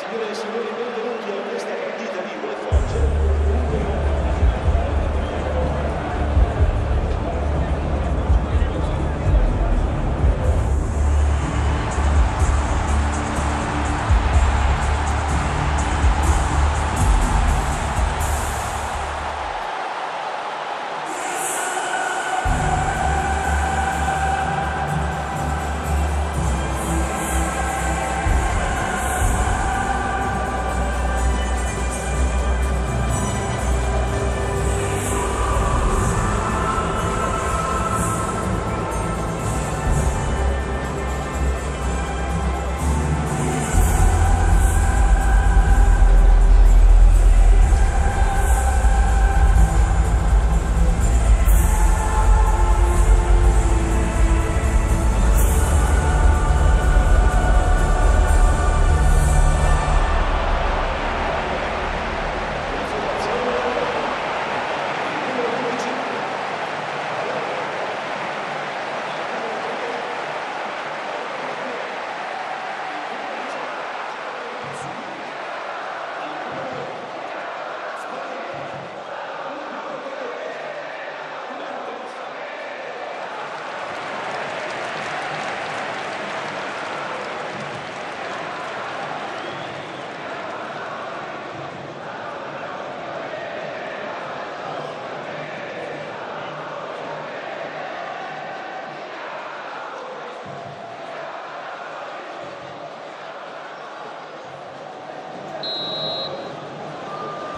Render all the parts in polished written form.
Signore e signori, benvenuti a questa partita di UEFA.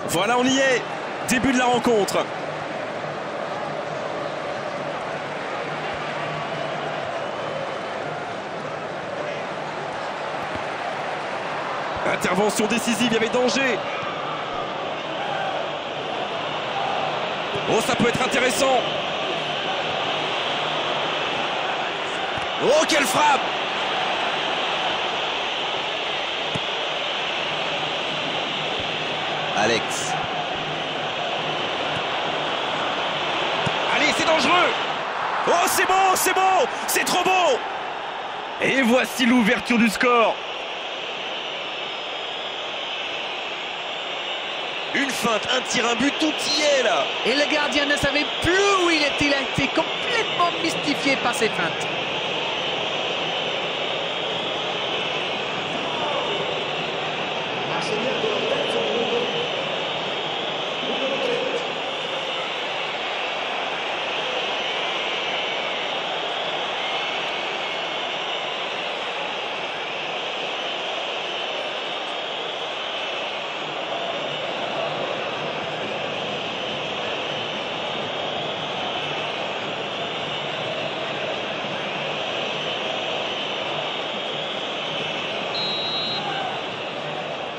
Voilà, on y est. Début de la rencontre. Intervention décisive, il y avait danger. Oh, ça peut être intéressant. Oh, quelle frappe! Alex. Allez, c'est dangereux. Oh, c'est beau, c'est beau, c'est trop beau. Et voici l'ouverture du score. Une feinte, un tir, un but, tout y est là. Et le gardien ne savait plus où il était. Il a été complètement mystifié par ces feintes.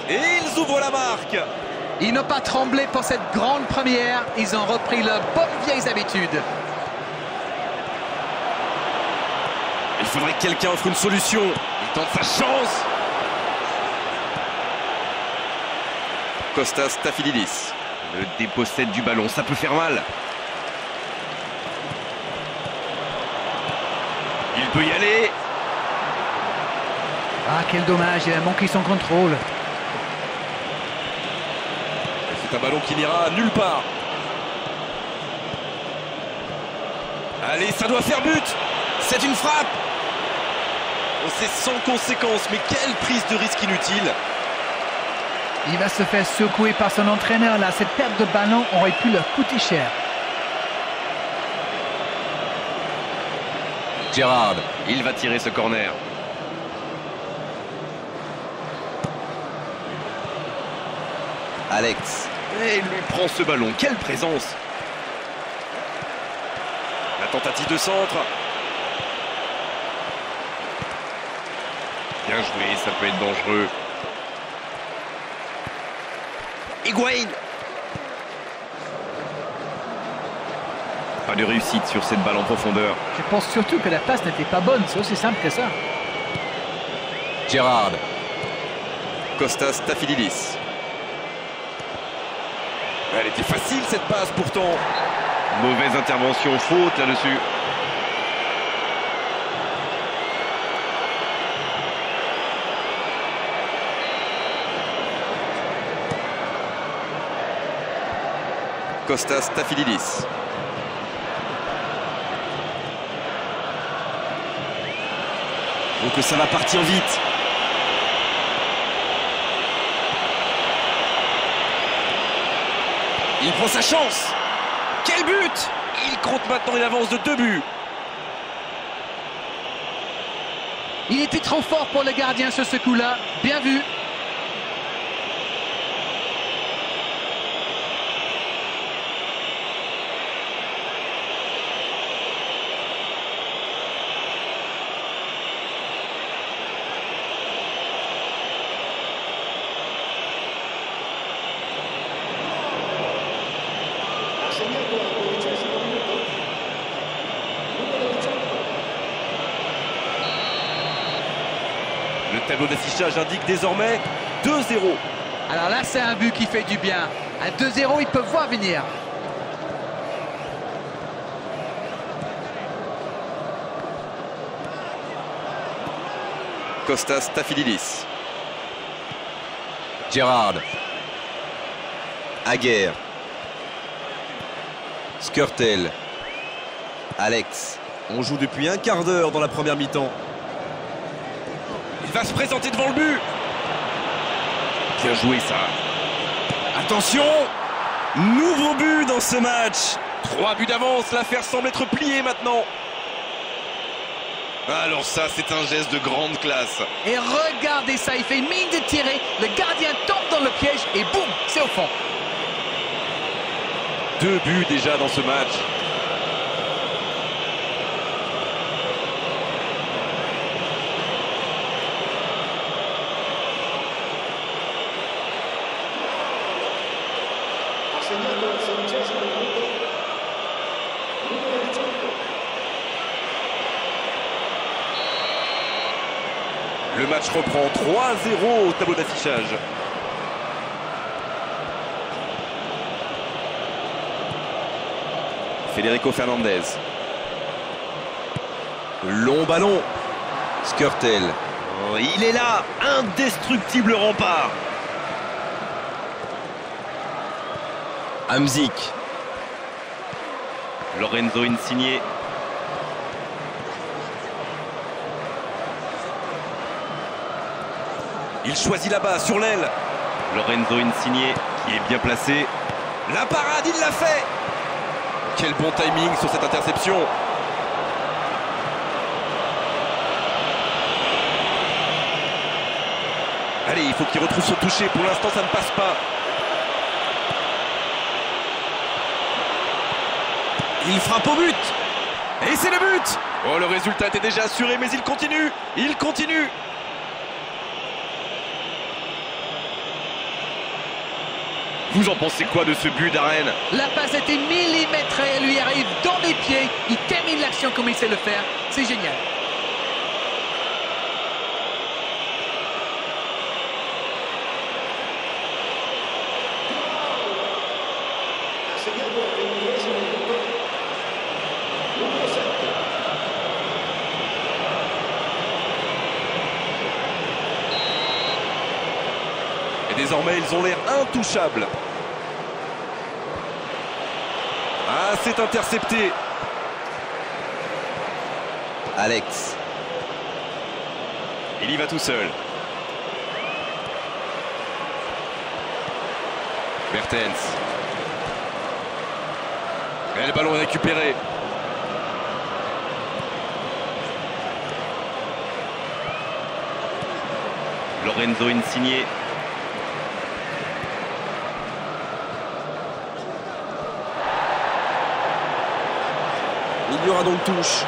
Et ils ouvrent la marque. Ils n'ont pas tremblé pour cette grande première. Ils ont repris leurs bonnes vieilles habitudes. Il faudrait que quelqu'un offre une solution. Il tente sa chance. Kostas Stafylidis le dépossède du ballon, ça peut faire mal. Il peut y aller. Ah, quel dommage, il a manqué son contrôle. C'est un ballon qui n'ira nulle part. Allez, ça doit faire but. C'est une frappe. Oh, c'est sans conséquence, mais quelle prise de risque inutile. Il va se faire secouer par son entraîneur là. Cette perte de ballon aurait pu leur coûter cher. Gérard, il va tirer ce corner. Alex. Et il lui prend ce ballon. Quelle présence. La tentative de centre. Bien joué, ça peut être dangereux. Higuaín. Pas de réussite sur cette balle en profondeur. Je pense surtout que la passe n'était pas bonne. C'est aussi simple que ça. Gérard. Kostas Stafylidis. Elle était facile cette passe pourtant. Mauvaise intervention, faute là-dessus. Kostas Stafylidis. Donc ça va partir vite. Il prend sa chance. Quel but! Il compte maintenant une avance de 2 buts. Il était trop fort pour le gardien sur ce coup-là. Bien vu. Segnato al 12° minuto. Numero 18. Le tableau d'affichage indique désormais 2-0. Alors là, c'est un but qui fait du bien. À 2-0, ils peuvent voir venir. Kostas Stafylidis. Gerrard. Aguerre. Skrtel. Alex. On joue depuis un quart d'heure dans la première mi-temps. Il va se présenter devant le but. Bien joué ça. Attention. Nouveau but dans ce match. 3 buts d'avance, l'affaire semble être pliée maintenant. Alors ça, c'est un geste de grande classe. Et regardez ça, il fait mine de tirer. Le gardien tombe dans le piège et boum, c'est au fond. 2 buts déjà dans ce match. Segnato al 16° minuto. Numero 18. Le match reprend 3-0 au tableau d'affichage. Federico Fernandez. Long ballon. Skrtel. Oh, il est là, indestructible rempart. Hamzik. Lorenzo Insigne. Il choisit là-bas, sur l'aile. Lorenzo Insigne qui est bien placé. La parade, il l'a fait. Quel bon timing sur cette interception. Allez, il faut qu'il retrouve son toucher. Pour l'instant, ça ne passe pas. Il frappe au but. Et c'est le but. Oh, le résultat était déjà assuré, mais il continue. Il continue. Vous en pensez quoi de ce but d'Arène? La passe était millimétrée, elle lui arrive dans les pieds. Il termine l'action comme il sait le faire. C'est génial. Segnato al 20° minuto. Numero 7. Et désormais, ils ont l'air intouchables. Ah, c'est intercepté. Alex. Il y va tout seul. Mertens. Et le ballon est récupéré. Lorenzo Insigne. Il y aura donc touche.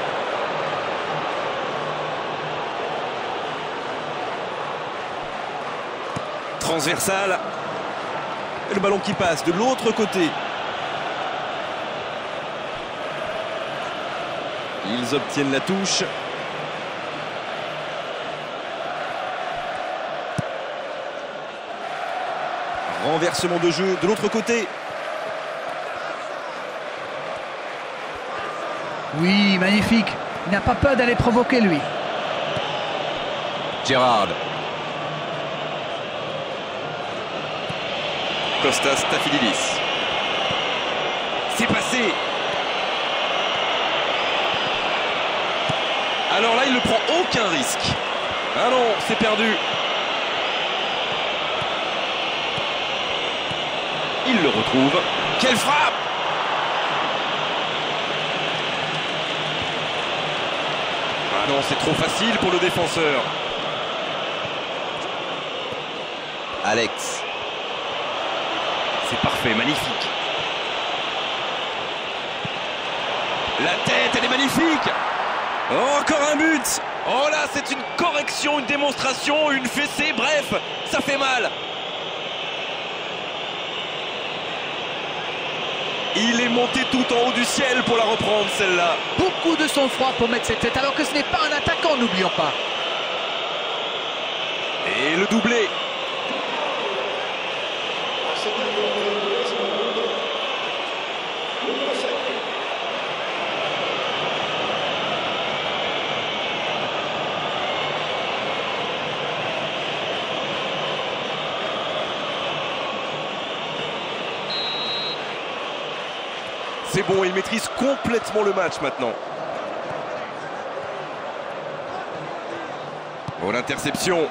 Transversale. Et le ballon qui passe de l'autre côté. Ils obtiennent la touche. Renversement de jeu de l'autre côté. Oui, magnifique. Il n'a pas peur d'aller provoquer, lui. Gerrard. Kostas Stafylidis. C'est passé. Alors là, il ne prend aucun risque. Ah non, c'est perdu. Il le retrouve. Quelle frappe! Ah non, c'est trop facile pour le défenseur. Alex. C'est parfait, magnifique. La tête, elle est magnifique. Oh, encore un but. Oh là, c'est une correction, une démonstration, une fessée, bref, ça fait mal. Il est monté tout en haut du ciel pour la reprendre, celle-là. Beaucoup de sang-froid pour mettre cette tête, alors que ce n'est pas un attaquant, n'oublions pas. Et le doublé. C'est bon, il maîtrise complètement le match maintenant. Oh, l'interception.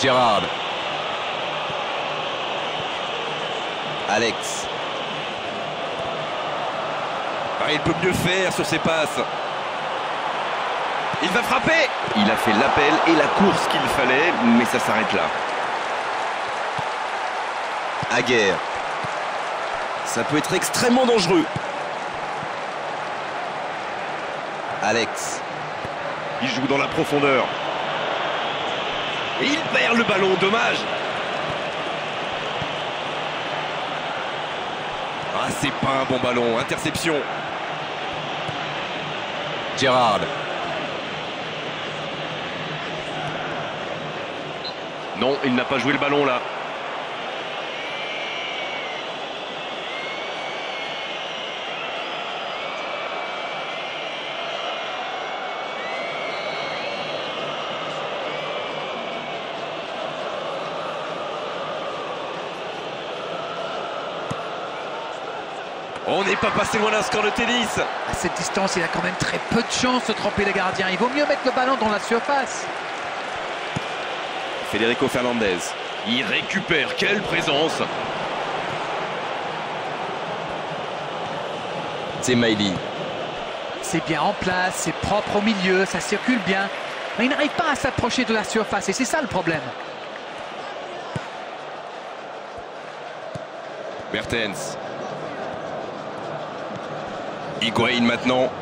Gérard. Alex. Ah, il peut mieux faire sur ses passes. Il va frapper. Il a fait l'appel et la course qu'il fallait, mais ça s'arrête là. Aguerre. Ça peut être extrêmement dangereux. Alex. Il joue dans la profondeur. Et il perd le ballon, dommage. Ah, c'est pas un bon ballon, interception. Gérard. Non, il n'a pas joué le ballon là. On n'est pas passé loin d'un score de tennis. À cette distance, il a quand même très peu de chance de tromper le gardien. Il vaut mieux mettre le ballon dans la surface. Federico Fernandez. Il récupère, quelle présence. C'est Maïli. C'est bien en place, c'est propre au milieu, ça circule bien. Mais il n'arrive pas à s'approcher de la surface et c'est ça le problème. Mertens. Higuaín maintenant.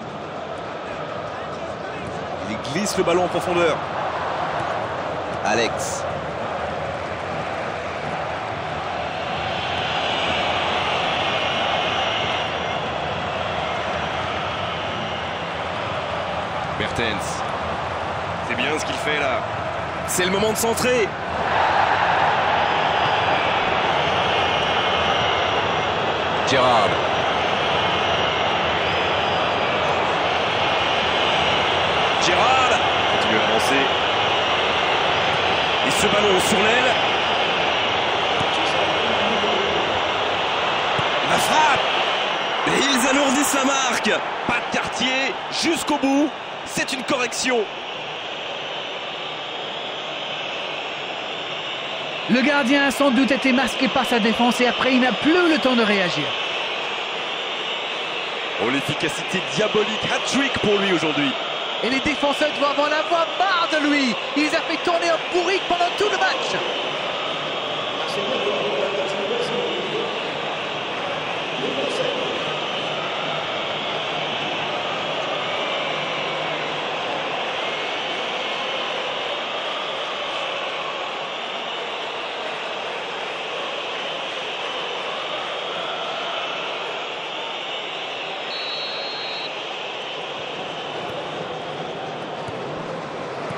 Il glisse le ballon en profondeur. Alex. Mertens. C'est bien ce qu'il fait là. C'est le moment de centrer. Gérard. Gérard continue à avancer. Et ce ballon sur l'aile. La frappe. Et ils alourdissent la marque. Pas de quartier jusqu'au bout. C'est une correction. Le gardien a sans doute été masqué par sa défense et après il n'a plus le temps de réagir. Oh, l'efficacité diabolique. Hat-trick pour lui aujourd'hui. Et les défenseurs doivent en avoir marre de lui. Il les a fait tourner en bourrique pendant tout le match.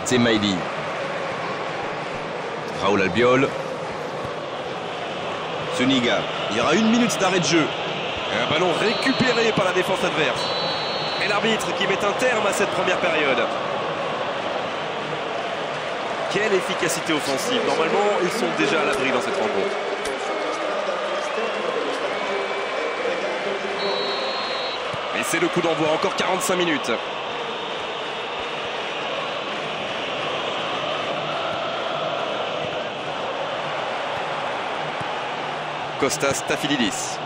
C'est Maïli. Raoul Albiol. Zuniga. Il y aura 1 minute d'arrêt de jeu. Et un ballon récupéré par la défense adverse. Et Et l'arbitre qui met un terme à cette première période. Quelle efficacité offensive. Normalement, ils sont déjà à l'abri dans cette rencontre. Et c'est le coup d'envoi, encore 45 minutes. Kostas Stafylidis.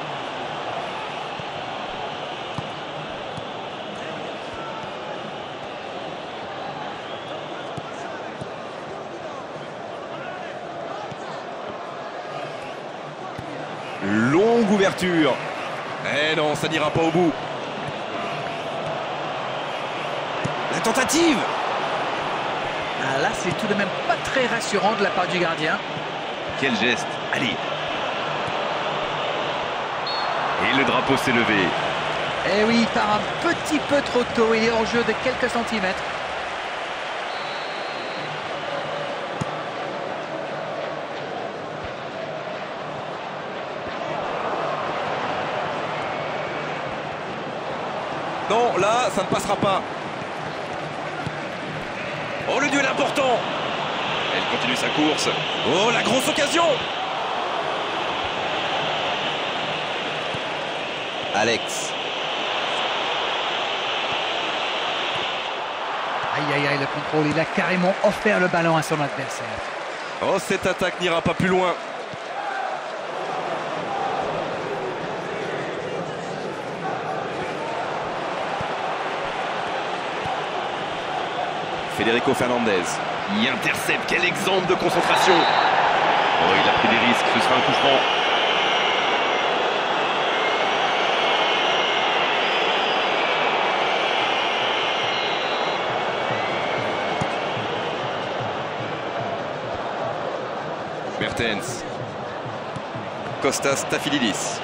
Longue ouverture. Eh non, ça n'ira pas au bout. La tentative. Ah, là, c'est tout de même pas très rassurant de la part du gardien. Quel geste. Allez. Et le drapeau s'est levé. Eh oui, il part un petit peu trop tôt. Il est hors jeu de quelques centimètres. Non, là, ça ne passera pas. Oh, le duel important. Elle continue sa course. Oh, la grosse occasion. Alex. Aïe, aïe, aïe, le contrôle. Il a carrément offert le ballon à son adversaire. Oh, cette attaque n'ira pas plus loin. Federico Fernandez qui intercepte. Quel exemple de concentration. Oh, il a pris des risques, ce sera un coup franc. Mertens. Kostas Stafylidis.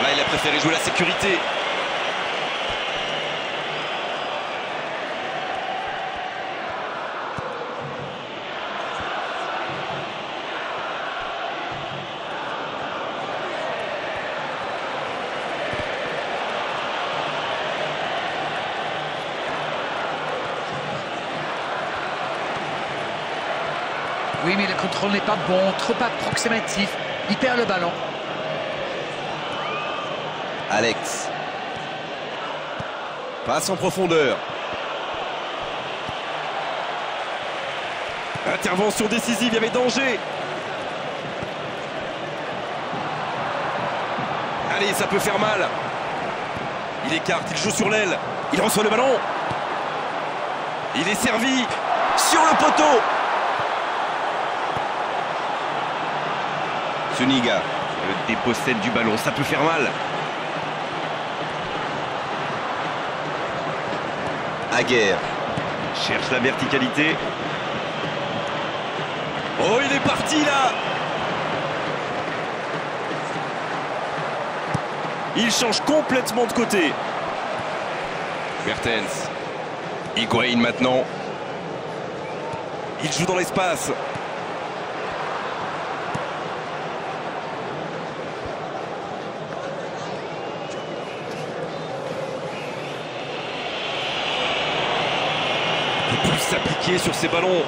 Là, il a préféré jouer la sécurité. Oui, mais le contrôle n'est pas bon, trop approximatif. Il perd le ballon. Alex. Passe en profondeur. Intervention décisive, il y avait danger. Allez, ça peut faire mal. Il écarte, il joue sur l'aile. Il reçoit le ballon. Il est servi sur le poteau. Zuniga le dépossède du ballon, ça peut faire mal. Aguerre cherche la verticalité. Oh, il est parti là. Il change complètement de côté. Mertens. Higuaín maintenant. Il joue dans l'espace. Il peut plus s'appliquer sur ces ballons.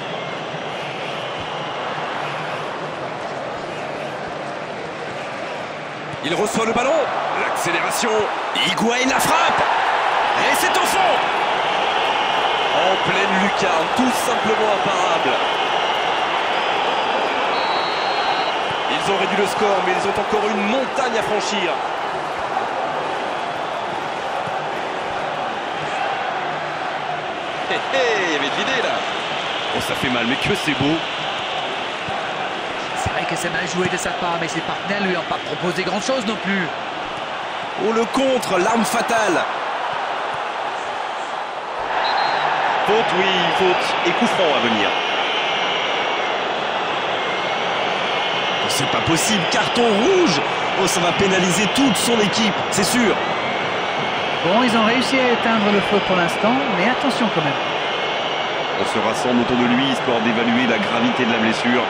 Il reçoit le ballon. L'accélération. Higuaín la frappe. Et c'est au fond. En pleine lucarne, tout simplement imparable. Ils ont réduit le score, mais ils ont encore une montagne à franchir. Il y avait de l'idée là. Oh, ça fait mal, mais que c'est beau. C'est vrai que c'est mal joué de sa part, mais ses partenaires lui ont pas proposé grand-chose non plus. Oh, le contre, l'arme fatale. Faute, oui, faute. Et coup franc à venir. Oh, c'est pas possible, carton rouge. Oh, ça va pénaliser toute son équipe, c'est sûr. Bon, ils ont réussi à éteindre le feu pour l'instant, mais attention quand même. On se rassemble autour de lui, histoire d'évaluer la gravité de la blessure.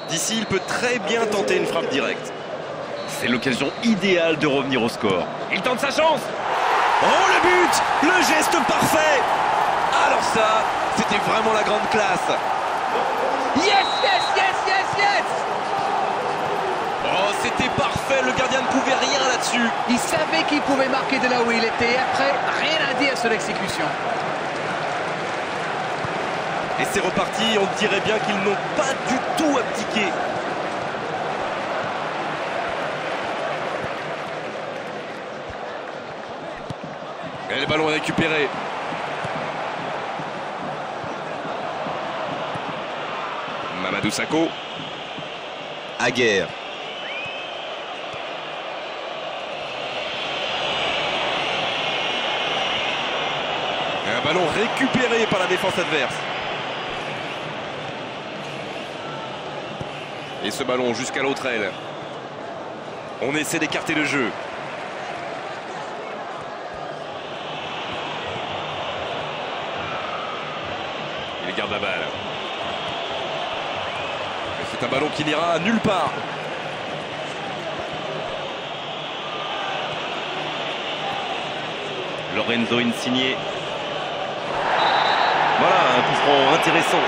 D'ici, il peut très bien tenter une frappe directe. C'est l'occasion idéale de revenir au score. Il tente sa chance. Oh, le but! Le geste parfait! Alors ça, c'était vraiment la grande classe. Yes, yes, yes, yes, yes! Oh, c'était parfait, le gardien ne pouvait rien là-dessus. Il savait qu'il pouvait marquer de là où il était. Après, rien à dire sur l'exécution. Et c'est reparti, on dirait bien qu'ils n'ont pas du tout abdiqué. Et le ballon est récupéré. Mamadou Sakho. Aguerre. Un ballon récupéré par la défense adverse. Et ce ballon jusqu'à l'autre aile. On essaie d'écarter le jeu. Il garde la balle. C'est un ballon qui n'ira nulle part. Lorenzo Insigne. Voilà, un coup franc intéressant.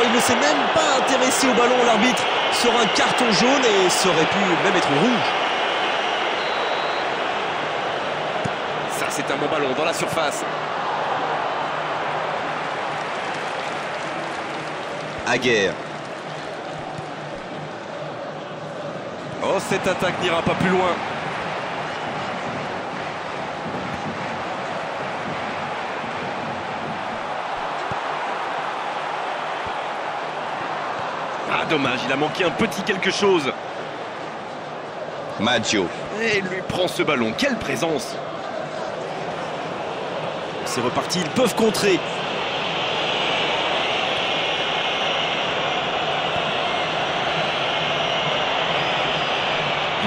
Il ne s'est même pas intéressé au ballon, l'arbitre sort un carton jaune et ça aurait pu même être rouge. Ça, c'est un bon ballon dans la surface. Aguerre. Oh, cette attaque n'ira pas plus loin. Ah, dommage, il a manqué un petit quelque chose. Maggio. Et il lui prend ce ballon. Quelle présence! C'est reparti, ils peuvent contrer.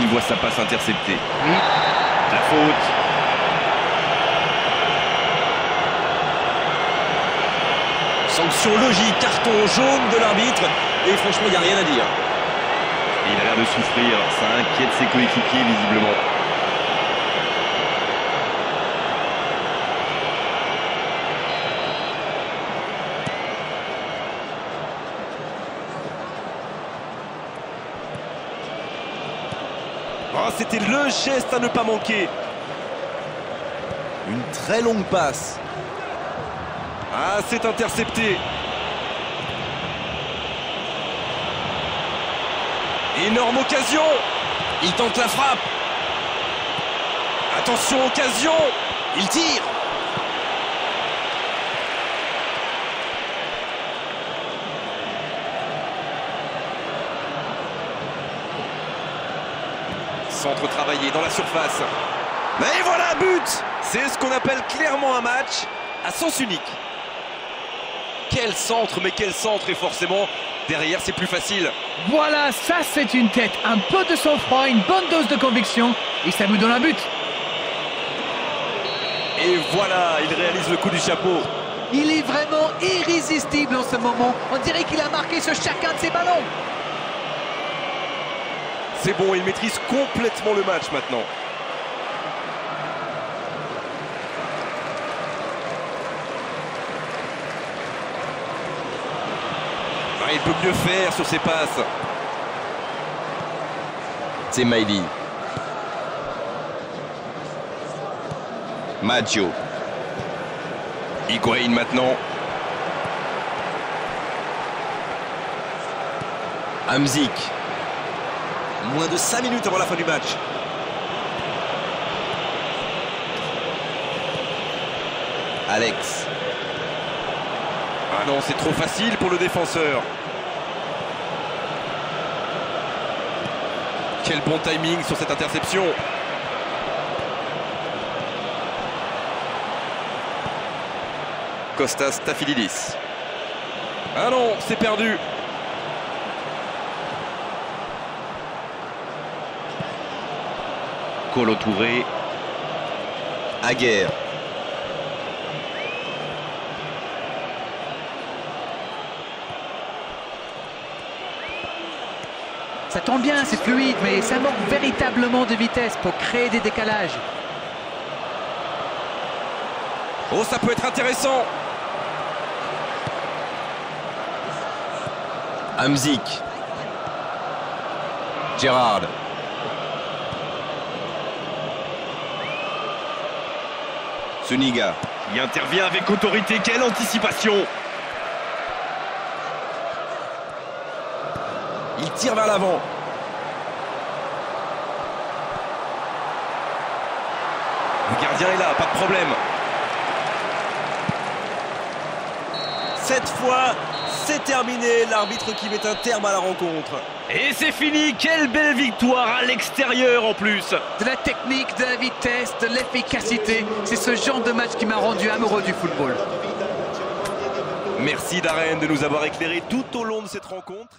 Il voit sa passe interceptée. Oui. La faute. Sanction logique, carton jaune de l'arbitre. Et franchement, il n'y a rien à dire. Il a l'air de souffrir. Ça inquiète ses coéquipiers visiblement. Oh, c'était le geste à ne pas manquer. Une très longue passe. Ah, c'est intercepté. Énorme occasion. Il tente la frappe. Attention, occasion. Il tire. Centre travaillé dans la surface. Et voilà, but. C'est ce qu'on appelle clairement un match à sens unique. Quel centre, mais quel centre! Et forcément, derrière, c'est plus facile. Voilà, ça c'est une tête. Un peu de sang-froid, une bonne dose de conviction. Et ça nous donne un but. Et voilà, il réalise le coup du chapeau. Il est vraiment irrésistible en ce moment. On dirait qu'il a marqué sur chacun de ses ballons. C'est bon, il maîtrise complètement le match maintenant. Ah, il peut mieux faire sur ses passes. C'est Maïli. Maggio. Higuaín maintenant. Hamzik. Moins de 5 minutes avant la fin du match. Alex. Ah non, c'est trop facile pour le défenseur. Quel bon timing sur cette interception. Kostas Tafilidis. Ah non, c'est perdu. Kolo Touré. Aguerre. Ça tombe bien, c'est fluide, mais ça manque véritablement de vitesse pour créer des décalages. Oh, ça peut être intéressant. Hamzik. Gérard. Suniga. Il intervient avec autorité. Quelle anticipation! Il tire vers l'avant. Le gardien est là, pas de problème. Cette fois, c'est terminé. L'arbitre qui met un terme à la rencontre. Et c'est fini. Quelle belle victoire à l'extérieur en plus. De la technique, de la vitesse, de l'efficacité. C'est ce genre de match qui m'a rendu amoureux du football. Merci Darren de nous avoir éclairé tout au long de cette rencontre.